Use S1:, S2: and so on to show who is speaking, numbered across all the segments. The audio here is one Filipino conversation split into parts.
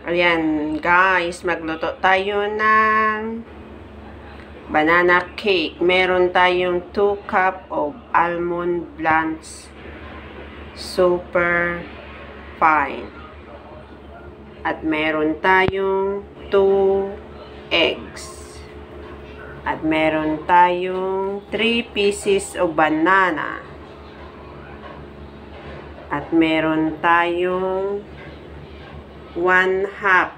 S1: Ayan, guys, magluto tayo ng banana cake. Meron tayong 2 cup of almond blunts, super fine. At meron tayong 2 eggs. At meron tayong 3 pieces of banana. At meron tayong 1/2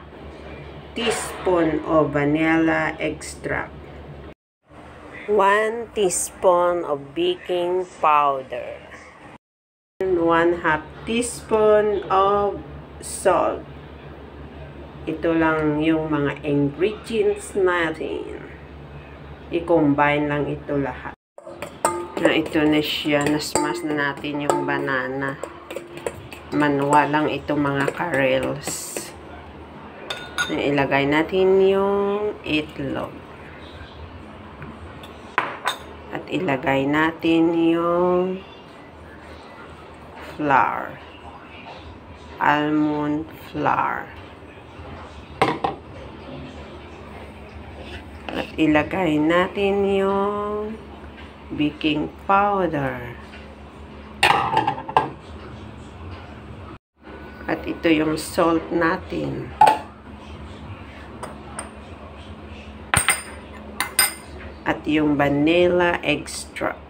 S1: teaspoon of vanilla extract. 1 teaspoon of baking powder. 1/2 teaspoon of salt. Ito lang yung mga ingredients natin. I-combine lang ito lahat. Na ito na siya. Nasmash na natin yung banana. Manual lang ito mga karels. Ilagay natin yung itlog. At ilagay natin yung flour. Almond flour. At ilagay natin yung baking powder. At ito yung salt natin. At yung vanilla extract.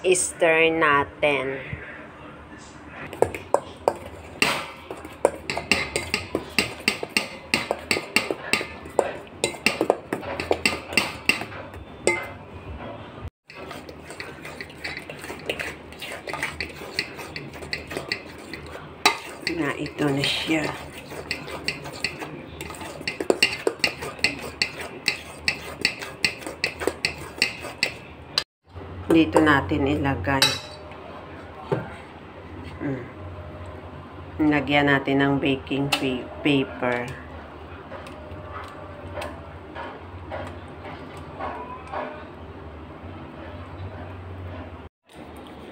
S1: I-stir natin. Na ito na siya. Dito natin ilagay. Lagyan natin ng baking paper.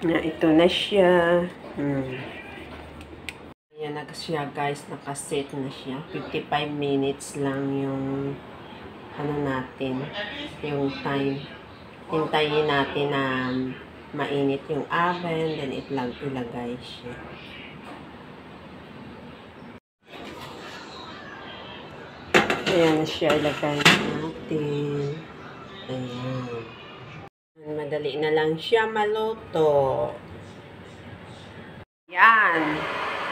S1: Na ito na siya. Ayan na siya guys, nakaset na siya. 55 minutes lang yung ano natin, yung time. Hintayin natin na mainit yung oven, then ilagay siya. Ayan na siya, ilagay natin. Ayan. Madali na lang siya maluto. Ayan.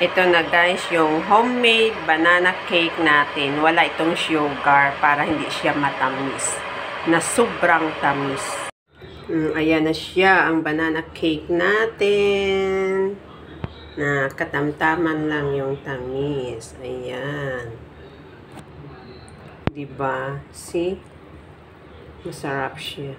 S1: Ito na guys, yung homemade banana cake natin. Wala itong sugar para hindi siya matamis. Na sobrang tamis. Ayan na siya, ang banana cake natin. Na katamtaman lang yung tamis. Ayan. Diba? See? Masarap siya.